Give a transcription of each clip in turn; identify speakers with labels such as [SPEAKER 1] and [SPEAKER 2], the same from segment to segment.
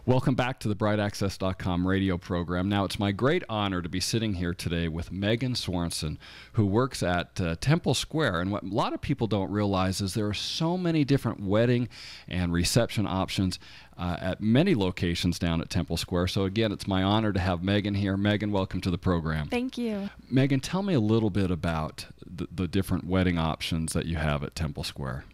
[SPEAKER 1] Welcome back to the BrightAccess.com radio program. Now, it's my great honor to be sitting here today with Megan Sorensen, who works at Temple Square. And what a lot of people don't realize is there are so many different wedding and reception options at many locations down at Temple Square. So again, it's my honor to have Megan here. Megan, welcome to the program.
[SPEAKER 2] Thank you.
[SPEAKER 1] Megan, tell me a little bit about the different wedding options that you have at Temple Square.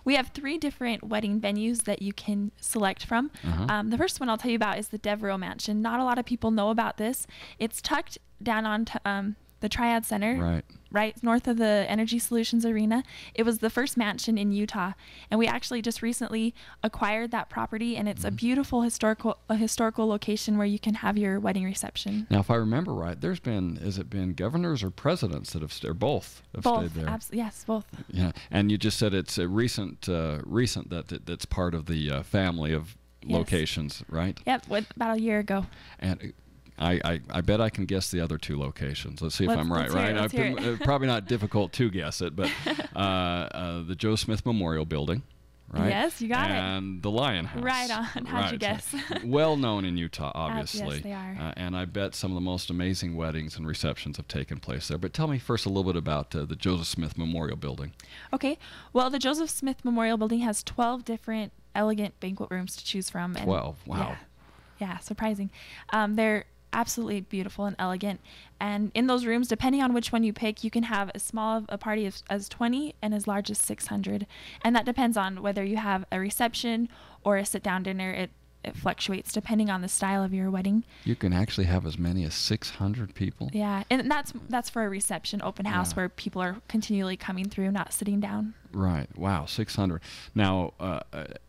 [SPEAKER 2] We have 3 different wedding venues that you can select from. The first one I'll tell you about is the Devereaux Mansion. Not a lot of people know about this. It's tucked down on the Triad Center, right north of the Energy Solutions Arena. It was the first mansion in Utah, and we actually just recently acquired that property, and it's a beautiful historical location where you can have your wedding reception.
[SPEAKER 1] Now, if I remember right, has it been governors or presidents that have stayed there?
[SPEAKER 2] Yes, both.
[SPEAKER 1] Yeah, and you just said it's a recent that's part of the family of locations, right?
[SPEAKER 2] Yep, about a year ago.
[SPEAKER 1] And I bet I can guess the other 2 locations. Let's see if I'm right.
[SPEAKER 2] Let's hear it.
[SPEAKER 1] Probably not difficult to guess it, but the Joe Smith Memorial Building, right?
[SPEAKER 2] Yes, you got it.
[SPEAKER 1] And the Lion House.
[SPEAKER 2] Right on. How'd you guess?
[SPEAKER 1] Well known in Utah, obviously.
[SPEAKER 2] Yes, they are.
[SPEAKER 1] And I bet some of the most amazing weddings and receptions have taken place there. But tell me first a little bit about the Joseph Smith Memorial Building.
[SPEAKER 2] Okay. Well, the Joseph Smith Memorial Building has 12 different elegant banquet rooms to choose from.
[SPEAKER 1] 12. Wow.
[SPEAKER 2] Yeah, surprising. They're absolutely beautiful and elegant, and in those rooms, depending on which one you pick, you can have as small of a party as 20 and as large as 600, and that depends on whether you have a reception or a sit-down dinner. It fluctuates depending on the style of your wedding.
[SPEAKER 1] You can actually have as many as 600 people.
[SPEAKER 2] Yeah, and that's for a reception open house where people are continually coming through, not sitting down.
[SPEAKER 1] Right. Wow, 600. Now,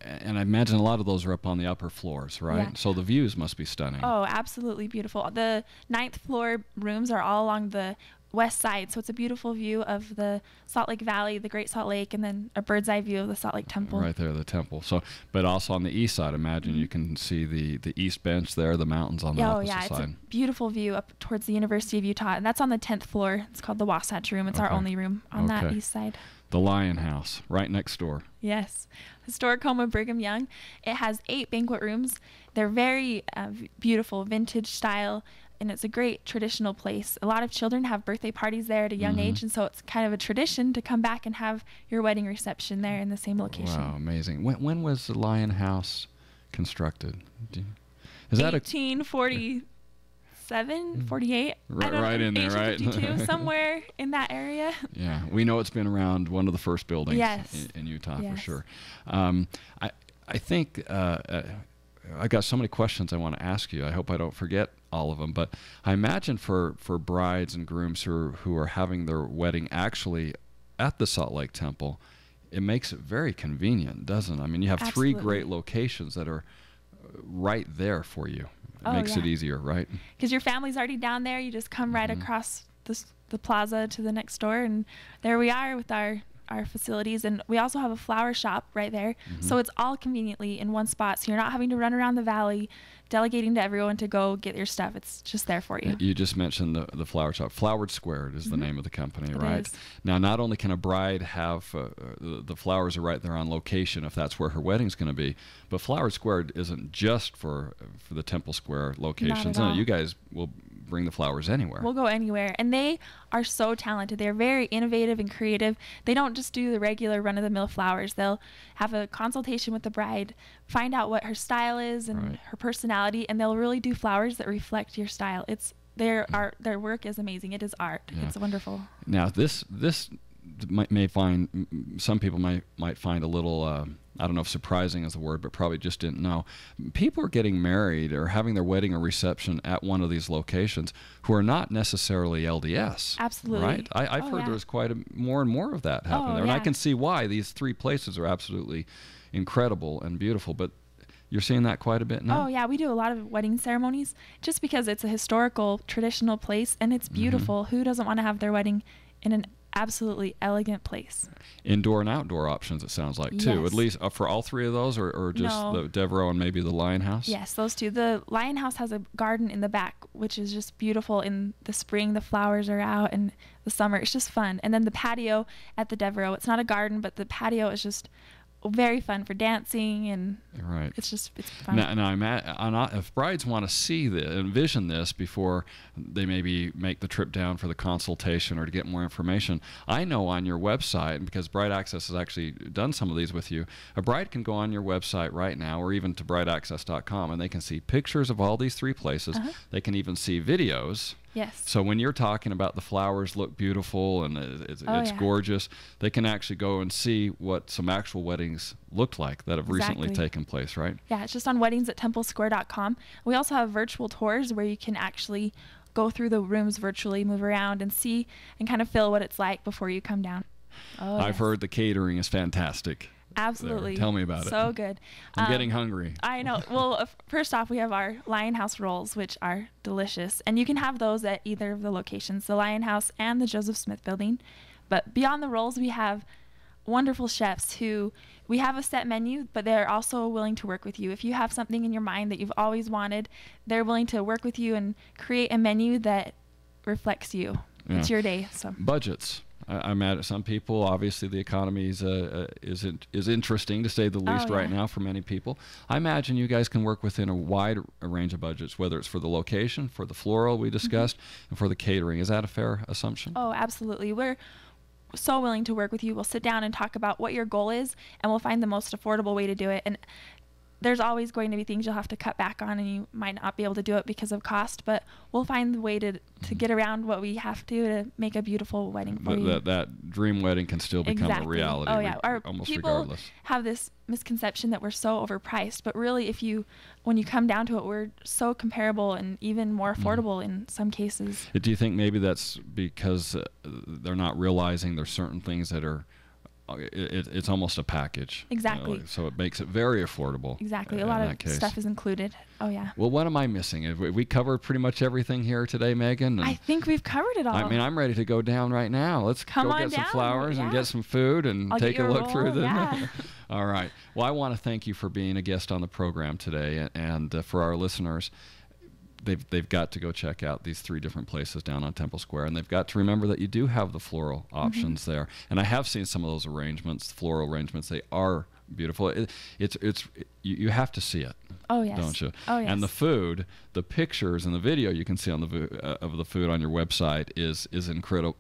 [SPEAKER 1] and I imagine a lot of those are up on the upper floors, right?
[SPEAKER 2] Yeah.
[SPEAKER 1] So the views must be stunning.
[SPEAKER 2] Oh, absolutely beautiful. The 9th floor rooms are all along the west side, so it's a beautiful view of the Salt Lake Valley, the Great Salt Lake, and then a bird's eye view of the Salt Lake Temple.
[SPEAKER 1] Right there, the temple. So, but also on the east side, imagine you can see the east bench there, the mountains on the opposite side.
[SPEAKER 2] It's a beautiful view up towards the University of Utah, and that's on the 10th floor. It's called the Wasatch Room. It's our only room on that east side.
[SPEAKER 1] The Lion House, right next door.
[SPEAKER 2] Yes. Historic home of Brigham Young. It has 8 banquet rooms. They're very beautiful, vintage style, and it's a great traditional place. A lot of children have birthday parties there at a young age, and so it's kind of a tradition to come back and have your wedding reception there in the same location.
[SPEAKER 1] Wow, amazing. When was the Lion House constructed? Is that
[SPEAKER 2] 1847, 48?
[SPEAKER 1] Right in there, right?
[SPEAKER 2] 1852, somewhere in that area.
[SPEAKER 1] Yeah, we know it's been around one of the first buildings in Utah for sure. I think I got so many questions I want to ask you. I hope I don't forget all of them. But I imagine for brides and grooms who are having their wedding actually at the Salt Lake Temple, it makes it very convenient, doesn't it? I mean, you have 3 great locations that are right there for you. It makes it easier, right?
[SPEAKER 2] Because your family's already down there. You just come right across the plaza to the next door, and there we are with our facilities. And we also have a flower shop right there, so it's all conveniently in one spot, so you're not having to run around the valley delegating to everyone to go get your stuff. It's just there for you.
[SPEAKER 1] You just mentioned the flower shop. Flowered Squared is the name of the company, right?
[SPEAKER 2] It is.
[SPEAKER 1] Now, not only can a bride have the flowers are right there on location if that's where her wedding's going to be, but Flowered Squared isn't just for the Temple Square locations.
[SPEAKER 2] Not at all.
[SPEAKER 1] You guys will bring the flowers anywhere.
[SPEAKER 2] We'll go anywhere. And they are so talented. They're very innovative and creative. They don't just do the regular run-of-the-mill flowers. They'll have a consultation with the bride, find out what her style is and her personality, and they'll really do flowers that reflect your style. Their work is amazing. It is art. Yeah. It's wonderful.
[SPEAKER 1] Now, this some people might find a little I don't know if surprising is the word, but probably just didn't know. People are getting married or having their wedding or reception at one of these locations who are not necessarily LDS.
[SPEAKER 2] Absolutely.
[SPEAKER 1] Right? I've heard there's quite more and more of that happening there. And I can see why. These 3 places are absolutely incredible and beautiful, but you're seeing that quite a bit now?
[SPEAKER 2] Oh, yeah. We do a lot of wedding ceremonies just because it's a historical, traditional place, and it's beautiful. Who doesn't want to have their wedding in an absolutely elegant place?
[SPEAKER 1] Indoor and outdoor options, it sounds like, too.
[SPEAKER 2] Yes.
[SPEAKER 1] At least for all 3 of those, or just the Devereaux and maybe the Lion House?
[SPEAKER 2] Yes, those 2. The Lion House has a garden in the back, which is just beautiful. In the spring, the flowers are out, and the summer, it's just fun. And then the patio at the Devereaux, it's not a garden, but the patio is just very fun for dancing, and
[SPEAKER 1] right.
[SPEAKER 2] it's fun.
[SPEAKER 1] Now if brides want to see envision this before they maybe make the trip down for the consultation or to get more information, I know on your website, because Bride Access has actually done some of these with you, a bride can go on your website right now, or even to brideaccess.com, and they can see pictures of all these 3 places. They can even see videos.
[SPEAKER 2] Yes.
[SPEAKER 1] So when you're talking about the flowers look beautiful and it's gorgeous, they can actually go and see what some actual weddings looked like that have recently taken place, right?
[SPEAKER 2] Yeah, it's just on weddings@templesquare.com. We also have virtual tours where you can actually go through the rooms virtually, move around, and see and kind of feel what it's like before you come down.
[SPEAKER 1] I've heard the catering is fantastic.
[SPEAKER 2] Absolutely.
[SPEAKER 1] There. Tell me about it.
[SPEAKER 2] So good.
[SPEAKER 1] I'm getting hungry.
[SPEAKER 2] I know. Well, first off, we have our Lion House rolls, which are delicious. And you can have those at either of the locations, the Lion House and the Joseph Smith Building. But beyond the rolls, we have wonderful chefs who, we have a set menu, but they're also willing to work with you. If you have something in your mind that you've always wanted, they're willing to work with you and create a menu that reflects you. Yeah. It's your day. So
[SPEAKER 1] budgets. I'm at some people. Obviously, the economy is interesting to say the least right now for many people. I imagine you guys can work within a wide range of budgets, whether it's for the location, for the floral we discussed, and for the catering. Is that a fair assumption?
[SPEAKER 2] Oh, absolutely. We're so willing to work with you. We'll sit down and talk about what your goal is, and we'll find the most affordable way to do it. And there's always going to be things you'll have to cut back on, and you might not be able to do it because of cost, but we'll find the way to get around what we have to make a beautiful wedding for you.
[SPEAKER 1] That dream wedding can still become a reality.
[SPEAKER 2] Oh, yeah.
[SPEAKER 1] Almost
[SPEAKER 2] people
[SPEAKER 1] regardless.
[SPEAKER 2] Have this misconception that we're so overpriced, but really, when you come down to it, we're so comparable and even more affordable in some cases.
[SPEAKER 1] Do you think maybe that's because they're not realizing there's certain things that are it's almost a package.
[SPEAKER 2] Exactly.
[SPEAKER 1] So it makes it very affordable.
[SPEAKER 2] Exactly. A lot of stuff is included. Oh, yeah.
[SPEAKER 1] Well, what am I missing? Have we covered pretty much everything here today, Megan?
[SPEAKER 2] I think we've covered it all.
[SPEAKER 1] I mean, I'm ready to go down right now. Let's go get some flowers and get some food and take a look through them.
[SPEAKER 2] Yeah.
[SPEAKER 1] All right. Well, I want to thank you for being a guest on the program today, and for our listeners, they've got to go check out these 3 different places down on Temple Square, and they've got to remember that you do have the floral options there. And I have seen some of those arrangements, floral arrangements. They are beautiful. You have to see it.
[SPEAKER 2] Oh, yes.
[SPEAKER 1] Don't you?
[SPEAKER 2] Oh, yes.
[SPEAKER 1] And the food, the pictures and the video you can see on of the food on your website is incredible.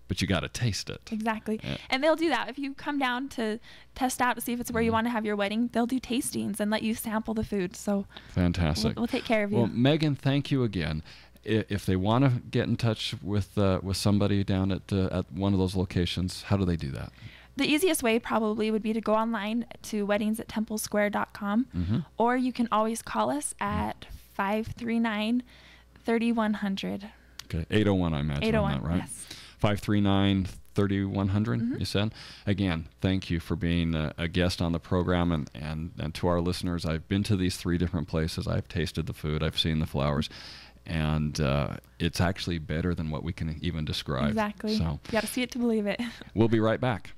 [SPEAKER 1] But you got to taste it.
[SPEAKER 2] Exactly. And they'll do that. If you come down to test out to see if it's where you want to have your wedding, they'll do tastings and let you sample the food. So
[SPEAKER 1] fantastic.
[SPEAKER 2] We'll take care of you.
[SPEAKER 1] Well, Megan, thank you again. If they want to get in touch with somebody down at one of those locations, how do they do that?
[SPEAKER 2] The easiest way probably would be to go online to weddings@templesquare.com, or you can always call us at 539-3100.
[SPEAKER 1] Okay, 801, I imagine.
[SPEAKER 2] 801,
[SPEAKER 1] on that, right?
[SPEAKER 2] Yes.
[SPEAKER 1] 539-3100, you said? Again, thank you for being a guest on the program, and to our listeners, I've been to these 3 different places. I've tasted the food. I've seen the flowers. And it's actually better than what we can even describe.
[SPEAKER 2] Exactly.
[SPEAKER 1] So
[SPEAKER 2] you got to see it to believe it.
[SPEAKER 1] We'll be right back.